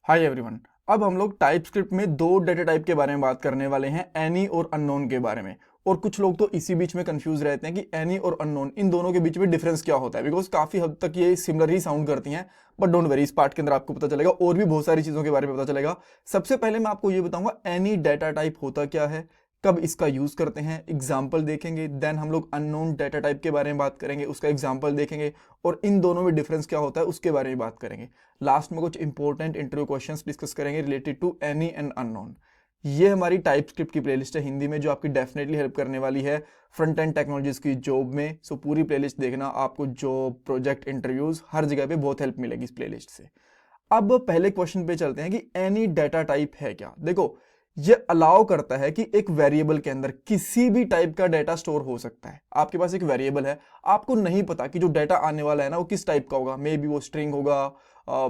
Hi everyone. अब हम लोग टाइपस्क्रिप्ट में दो डेटा टाइप के बारे में बात करने वाले हैं, एनी और अननोन के बारे में। और कुछ लोग तो इसी बीच में कंफ्यूज रहते हैं कि एनी और अननोन इन दोनों के बीच में डिफरेंस क्या होता है, बिकॉज काफी हद तक ये सिमिलर ही साउंड करती हैं। बट डोंट वरी, इस पार्ट के अंदर आपको पता चलेगा और भी बहुत सारी चीजों के बारे में पता चलेगा। सबसे पहले मैं आपको ये बताऊंगा एनी डेटा टाइप होता क्या है, कब इसका यूज करते हैं, एग्जाम्पल देखेंगे। देन हम लोग अननोन डेटा टाइप के बारे में बात करेंगे, उसका एग्जाम्पल देखेंगे और इन दोनों में डिफरेंस क्या होता है उसके बारे में बात करेंगे। लास्ट में कुछ इंपॉर्टेंट इंटरव्यू क्वेश्चंस डिस्कस करेंगे related to any and unknown. ये हमारी टाइप स्क्रिप्ट की प्लेलिस्ट है हिंदी में, जो आपकी डेफिनेटली हेल्प करने वाली है फ्रंट एंड टेक्नोलॉजीज की जॉब में। सो पूरी प्लेलिस्ट देखना, आपको जॉब, प्रोजेक्ट, इंटरव्यूज हर जगह पे बहुत हेल्प मिलेगी इस प्लेलिस्ट से। अब पहले क्वेश्चन पे चलते हैं कि एनी डेटा टाइप है क्या। देखो, ये अलाउ करता है कि एक वेरिएबल के अंदर किसी भी टाइप का डेटा स्टोर हो सकता है। आपके पास एक वेरिएबल है, आपको नहीं पता कि जो डेटा आने वाला है ना वो किस टाइप का होगा। मे बी वो स्ट्रिंग होगा,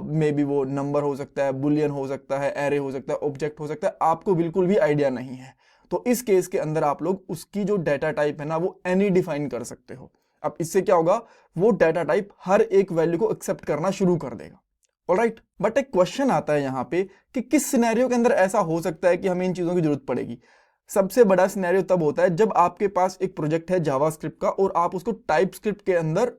मे बी वो नंबर हो सकता है, बुलियन हो सकता है, एरे हो सकता है, ऑब्जेक्ट हो सकता है, आपको बिल्कुल भी आइडिया नहीं है। तो इस केस के अंदर आप लोग उसकी जो डेटा टाइप है ना वो एनी डिफाइन कर सकते हो। अब इससे क्या होगा, वो डेटा टाइप हर एक वैल्यू को एक्सेप्ट करना शुरू कर देगा। ऑलराइट, बट एक क्वेश्चन आता है यहाँ पे कि किस सिनेरियो के अंदर ऐसा हो सकता है कि हमें इन चीजों की जरूरत पड़ेगी। सबसे बड़ा सिनेरियो तब होता है जब आपके पास एक प्रोजेक्ट है जावास्क्रिप्ट का और आप उसको टाइप स्क्रिप्ट के अंदर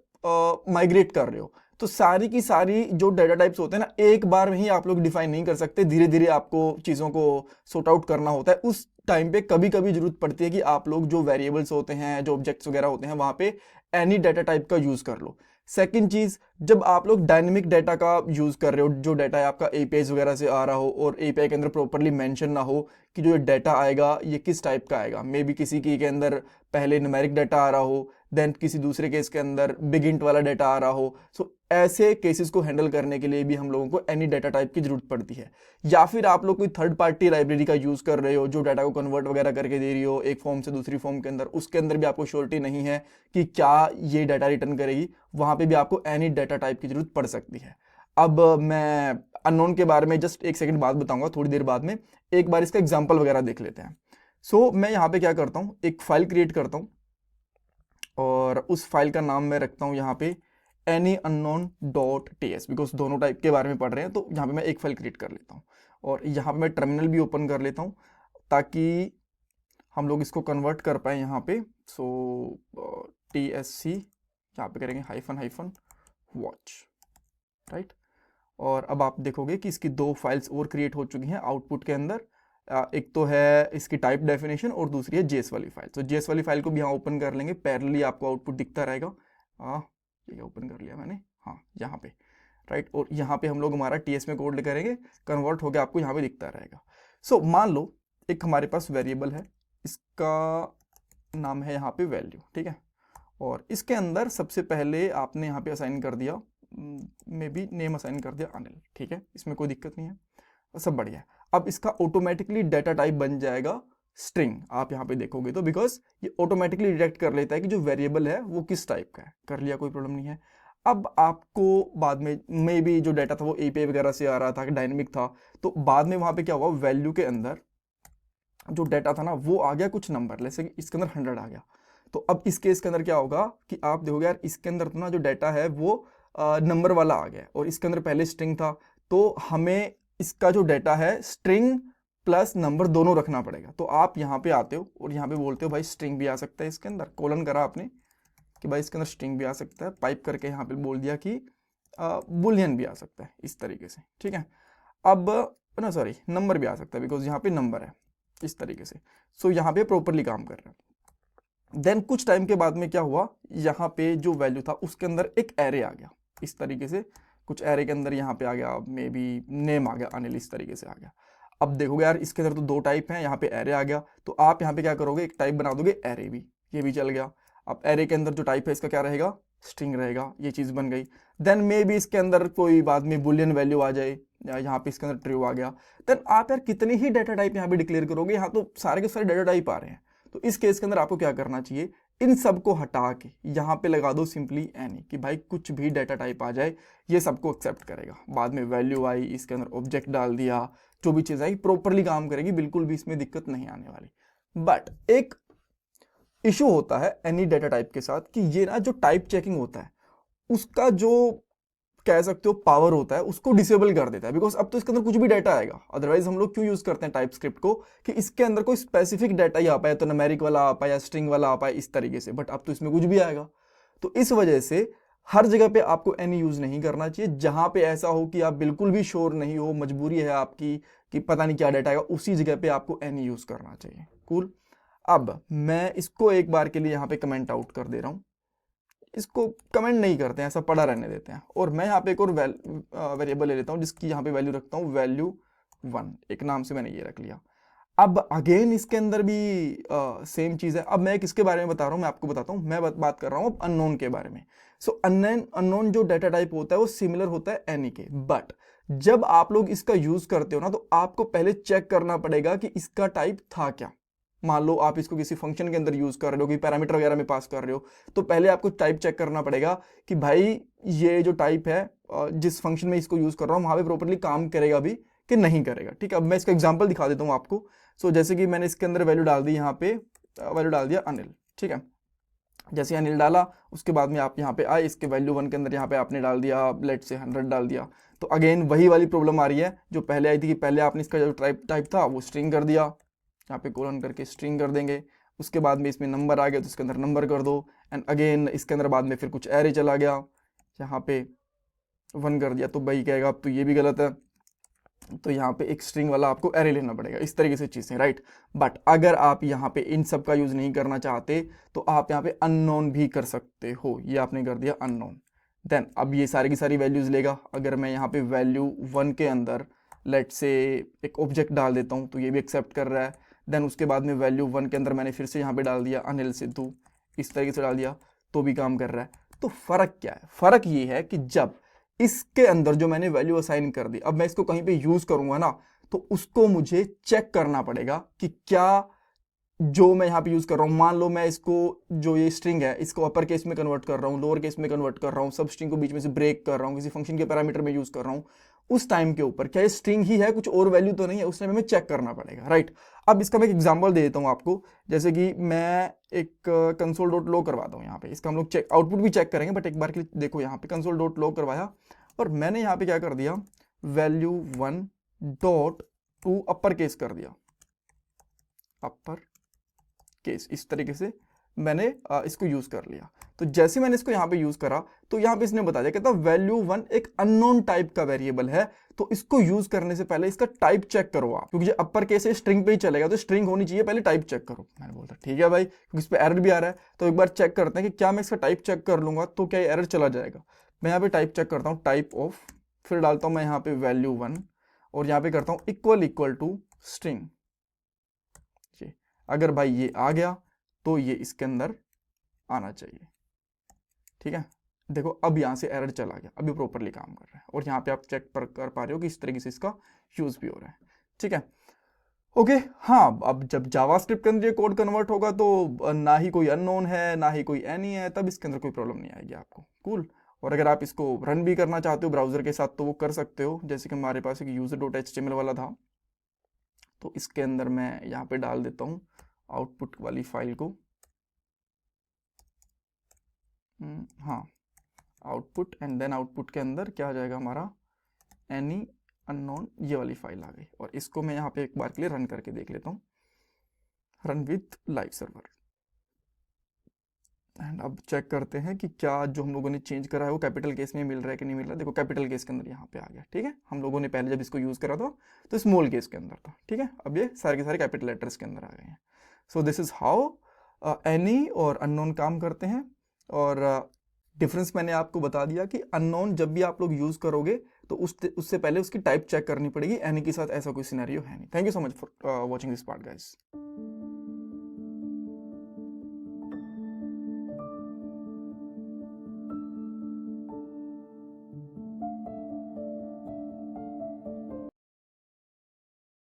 माइग्रेट कर रहे हो। तो सारी की सारी जो डेटा टाइप्स होते हैं ना, एक बार में ही आप लोग डिफाइन नहीं कर सकते, धीरे धीरे आपको चीजों को सॉर्ट आउट करना होता है। उस टाइम पे कभी कभी जरूरत पड़ती है कि आप लोग जो वेरिएबल्स होते हैं, जो ऑब्जेक्ट्स वगैरह होते हैं, वहां पे एनी डेटा टाइप का यूज कर लो। सेकंड चीज, जब आप लोग डायनेमिक डाटा का यूज कर रहे हो, जो डाटा है आपका एपीआई वगैरह से आ रहा हो और एपीआई के अंदर प्रॉपरली मेंशन ना हो कि जो ये डाटा आएगा ये किस टाइप का आएगा। मे बी किसी की के अंदर पहले न्यूमेरिक डाटा आ रहा हो, देन किसी दूसरे केस के अंदर बिग इंट वाला डाटा आ रहा हो। सो ऐसे केसेस को हैंडल करने के लिए भी हम लोगों को एनी डाटा टाइप की जरूरत पड़ती है। या फिर आप लोग कोई थर्ड पार्टी लाइब्रेरी का यूज कर रहे हो जो डाटा को कन्वर्ट वगैरह करके दे रही हो एक फॉर्म से दूसरी फॉर्म के अंदर, उसके अंदर भी आपको श्योरिटी नहीं है कि क्या ये डाटा रिटर्न करेगी, वहां पे भी आपको एनी डाटा टाइप की जरूरत पड़ सकती है। अब मैं अननोन के बारे में जस्ट एक सेकंड बाद बताऊंगा, थोड़ी देर बाद में। एक बार इसका एग्जांपल वगैरह देख लेते हैं। सो मैं यहाँ पे क्या करता हूँ, एक फाइल क्रिएट करता हूँ और उस फाइल का नाम मैं रखता हूँ यहाँ पे anyunknown.ts, बिकॉज दोनों टाइप के बारे में पढ़ रहे हैं। तो यहाँ पे मैं एक फाइल क्रिएट कर लेता हूँ और यहाँ पे मैं टर्मिनल भी ओपन कर लेता हूँ ताकि हम लोग इसको कन्वर्ट कर पाए यहाँ पे। सो TSC यहाँ पे करेंगे हाइफन हाइफन वॉच, राइट। और अब आप देखोगे कि इसकी दो फाइल्स और क्रिएट हो चुकी हैं आउटपुट के अंदर। एक तो है इसकी टाइप डेफिनेशन और दूसरी है जेएस वाली फाइल। तो जेएस वाली फाइल को भी यहाँ ओपन कर लेंगे, पैरेलली आपको आउटपुट दिखता रहेगा। ये ओपन कर लिया मैंने, हाँ यहाँ पे, राइट। और यहाँ पे हम लोग हमारा टीएस में कोड करेंगे, कन्वर्ट हो गया, आपको यहाँ पे दिखता रहेगा। सो मान लो एक हमारे पास वेरिएबल है, इसका नाम है यहाँ पे वैल्यू, ठीक है। और इसके अंदर सबसे पहले आपने यहाँ पे असाइन कर दिया, मे बी नेम असाइन कर दिया अनिल, ठीक है, इसमें कोई दिक्कत नहीं है, सब बढ़िया है। अब इसका ऑटोमेटिकली डाटा टाइप बन जाएगा स्ट्रिंग। आप यहाँ पे देखोगे तो बिकॉज ये ऑटोमेटिकली डिटेक्ट कर लेता है कि जो वेरिएबल है वो किस टाइप का है। कर लिया, कोई प्रॉब्लम नहीं है। अब आपको बाद में मे बी जो डाटा था वो एपीआई वगैरह से आ रहा था, डायनेमिक था, तो बाद में वहां पे क्या हुआ, वैल्यू के अंदर जो डाटा था ना वो आ गया कुछ नंबर, जैसे कि इसके अंदर 100 आ गया। तो अब इस केस के अंदर क्या होगा कि आप देखोगे यार इसके अंदर तो ना जो डाटा है वो नंबर वाला आ गया और इसके अंदर पहले स्ट्रिंग था, तो हमें इसका जो डाटा है स्ट्रिंग प्लस नंबर दोनों रखना पड़ेगा। तो आप यहाँ पे आते हो और यहाँ पे बोलते हो भाई स्ट्रिंग भी आ सकता है इसके अंदर, कोलन करा आपने कि भाई इसके अंदर स्ट्रिंग भी आ सकता है, पाइप करके यहाँ पे बोल दिया कि बुलियन भी आ सकता है, इस तरीके से, ठीक है। अब ना सॉरी, नंबर भी आ सकता है बिकॉज यहाँ पे नंबर है, इस तरीके से। सो यहाँ पे प्रॉपरली काम कर रहा है। देन कुछ टाइम के बाद में क्या हुआ, यहाँ पे जो वैल्यू था उसके अंदर एक एरे आ गया, इस तरीके से। कुछ एरे के अंदर यहाँ पे आ गया, मे बी नेम आ गया अनिल, इस तरीके से आ गया। अब देखोगे यार इसके अंदर तो दो टाइप हैं, यहाँ पे एरे आ गया, तो आप यहाँ पे क्या करोगे, एक टाइप बना दोगे एरे भी, ये भी चल गया। अब एरे के अंदर जो टाइप है इसका क्या रहेगा, स्ट्रिंग रहेगा, ये चीज बन गई। देन मे बी इसके अंदर कोई बाद में बुलियन वैल्यू आ जाए, या यहाँ पे इसके अंदर ट्रू आ गया। देन आप यार कितने ही डाटा टाइप यहाँ पे डिक्लेयर करोगे, यहाँ तो सारे के सारे डाटा टाइप आ रहे हैं। तो इस केस के अंदर आपको क्या करना चाहिए, इन सब को हटा के यहाँ पे लगा दो सिंपली एनी, कि भाई कुछ भी डाटा टाइप आ जाए ये सबको एक्सेप्ट करेगा। बाद में वैल्यू आई, इसके अंदर ऑब्जेक्ट डाल दिया, जो भी चीज आई प्रॉपरली काम करेगी, बिल्कुल भी इसमें दिक्कत नहीं आने वाली। बट एक इशू होता है एनी डाटा टाइप के साथ कि ये ना जो टाइप चेकिंग होता है उसका जो कह सकते हो पावर होता है उसको डिसेबल कर देता है, बिकॉज अब तो इसके अंदर कुछ भी डाटा आएगा। अदरवाइज हम लोग क्यों यूज करते हैं टाइप स्क्रिप्ट को कि इसके अंदर कोई स्पेसिफिक डाटा ही आ पाए, तो न्यूमेरिक वाला आ पाए या स्ट्रिंग वाला आ पाए इस तरीके से, बट अब तो इसमें कुछ भी आएगा। तो इस वजह से हर जगह पे आपको एनी यूज नहीं करना चाहिए। जहां पे ऐसा हो कि आप बिल्कुल भी श्योर नहीं हो, मजबूरी है आपकी कि पता नहीं क्या डाटा आएगा, उसी जगह पे आपको एनी यूज करना चाहिए। कूल। अब मैं इसको एक बार के लिए यहाँ पे कमेंट आउट कर दे रहा हूँ, इसको कमेंट नहीं करते हैं, ऐसा पड़ा रहने देते हैं। और मैं यहाँ पे एक और वेरिएबल ले लेता हूँ जिसकी यहाँ पे वैल्यू रखता हूँ value1, एक नाम से मैंने ये रख लिया। अब अगेन इसके अंदर भी सेम चीज है। अब मैं किसके बारे में बता रहा हूँ, मैं आपको बताता हूँ। मैं बात कर रहा हूँ अब अननोन के बारे में। सो अननोन जो डाटा टाइप होता है वो सिमिलर होता है एनी के, बट जब आप लोग इसका यूज करते हो ना तो आपको पहले चेक करना पड़ेगा कि इसका टाइप था क्या। मान लो आप इसको किसी फंक्शन के अंदर यूज कर रहे हो, कोई पैरामीटर वगैरह में पास कर रहे हो, तो पहले आपको टाइप चेक करना पड़ेगा कि भाई ये जो टाइप है जिस फंक्शन में इसको यूज कर रहा हूँ वहां पे प्रॉपर्ली काम करेगा भी कि नहीं करेगा। ठीक है, अब मैं इसका एग्जांपल दिखा देता हूँ आपको। सो जैसे कि मैंने इसके अंदर वैल्यू डाल दी, यहाँ पे वैल्यू डाल दिया अनिल। ठीक है, जैसे अनिल डाला उसके बाद में आप यहाँ पे आए, इसके value1 के अंदर यहाँ पे आपने डाल दिया लेट से 100 डाल दिया। तो अगेन वही वाली प्रॉब्लम आ रही है जो पहले आई थी कि पहले आपने इसका जो टाइप था वो स्ट्रिंग कर दिया, यहाँ पे कोलन करके स्ट्रिंग कर देंगे। उसके बाद में इसमें नंबर आ गया तो इसके अंदर नंबर कर दो, एंड अगेन इसके अंदर बाद में फिर कुछ एरे चला गया, यहाँ पे 1 कर दिया। तो भाई कहेगा अब तो ये भी गलत है, तो यहाँ पे एक स्ट्रिंग वाला आपको एरे लेना पड़ेगा। इस तरीके से चीजें, राइट। बट अगर आप यहाँ पे इन सब का यूज नहीं करना चाहते तो आप यहाँ पे अननोन भी कर सकते हो। ये आपने कर दिया अननोन, देन अब ये सारी की सारी वैल्यूज लेगा। अगर मैं यहाँ पे value1 के अंदर लेट से एक ऑब्जेक्ट डाल देता हूँ तो ये भी एक्सेप्ट कर रहा है। देन उसके बाद में value1 के अंदर मैंने फिर से यहाँ पे डाल दिया अनिल सिद्धू, इस तरीके से डाल दिया तो भी काम कर रहा है। तो फर्क क्या है? फर्क ये है कि जब इसके अंदर जो मैंने वैल्यू असाइन कर दी, अब मैं इसको कहीं पे यूज करूंगा ना तो उसको मुझे चेक करना पड़ेगा कि क्या जो मैं यहाँ पे यूज कर रहा हूँ, मान लो मैं इसको जो ये स्ट्रिंग है इसको अपर केस में कन्वर्ट कर रहा हूँ, लोअर केस में कन्वर्ट कर रहा हूँ, सब स्ट्रिंग को बीच में से ब्रेक कर रहा हूँ, किसी फंक्शन के पैरामीटर में यूज कर रहा हूँ, उस टाइम के ऊपर क्या ये स्ट्रिंग ही है, कुछ और वैल्यू तो नहीं है, उस टाइम में चेक करना पड़ेगा, राइट। अब इसका मैं एक एग्जांपल दे देता हूँ आपको। जैसे कि मैं एक कंसोल डॉट लो करवाता हूँ यहाँ पे, इसका हम लोग चेक आउटपुट भी चेक करेंगे, बट एक बार के लिए देखो यहाँ पे कंसोल डॉट लो करवाया और मैंने यहाँ पे क्या कर दिया, value1 dot to upper case कर दिया, अपर केस, इस तरीके से मैंने इसको यूज कर लिया। तो जैसे मैंने इसको यहाँ पे यूज करा तो यहाँ पे इसने बता दिया, कहता value1 एक अननोन टाइप का वेरिएबल है, तो इसको यूज करने से पहले इसका टाइप चेक करो आप, क्योंकि ये अपर केस है स्ट्रिंग पे ही चलेगा तो स्ट्रिंग होनी चाहिए, पहले टाइप चेक करो। मैंने बोला ठीक है भाई, क्योंकि इस पे एरर भी आ रहा है तो एक बार चेक करते हैं कि क्या मैं इसका टाइप चेक कर लूंगा तो क्या एरर चला जाएगा। मैं यहाँ पे टाइप चेक करता हूँ, टाइप ऑफ, फिर डालता हूँ मैं यहाँ पे value1 और यहाँ पे करता हूँ इक्वल टू स्ट्रिंग। अगर भाई ये आ गया तो ये इसके अंदर आना चाहिए। ठीक है, देखो अब यहां से एरर चला गया, अभी प्रॉपरली काम कर रहा है और यहाँ पे आप चेक कर पा रहे हो कि इस तरीके से इसका यूज भी हो रहा है। ठीक है, ओके। हाँ, अब जब जावास्क्रिप्ट के अंदर ये कोड कन्वर्ट होगा तो ना ही कोई अननोन है ना ही कोई एनी है, तब इसके अंदर कोई प्रॉब्लम नहीं आएगी आपको। कूल। और अगर आप इसको रन भी करना चाहते हो ब्राउजर के साथ तो वो कर सकते हो। जैसे कि हमारे पास एक user.html वाला था, तो इसके अंदर मैं यहाँ पे डाल देता हूँ आउटपुट वाली फाइल को, हाँ आउटपुट, एंड देन आउटपुट के अंदर क्या आ जाएगा हमारा, एनी अननोन, ये वाली फाइल आ गई। और इसको मैं यहाँ पे एक बार के लिए रन करके देख लेता हूँ, run with live server, and अब चेक करते हैं कि क्या जो हम लोगों ने चेंज करा है वो कैपिटल केस में मिल रहा है कि नहीं मिल रहा है। देखो कैपिटल केस के अंदर यहाँ पे आ गया। ठीक है, हम लोगों ने पहले जब इसको यूज करा था तो स्मॉल केस के अंदर था। ठीक है, अब ये सारे के सारे कैपिटल लेटर्स के अंदर आ गए हैं। So this is how any और अननोन काम करते हैं। और डिफरेंस मैंने आपको बता दिया कि अननोन जब भी आप लोग यूज करोगे तो उससे पहले उसकी टाइप चेक करनी पड़ेगी, एनी के साथ ऐसा कोई सिनेरियो है नहीं। Thank you so much for watching this part guys.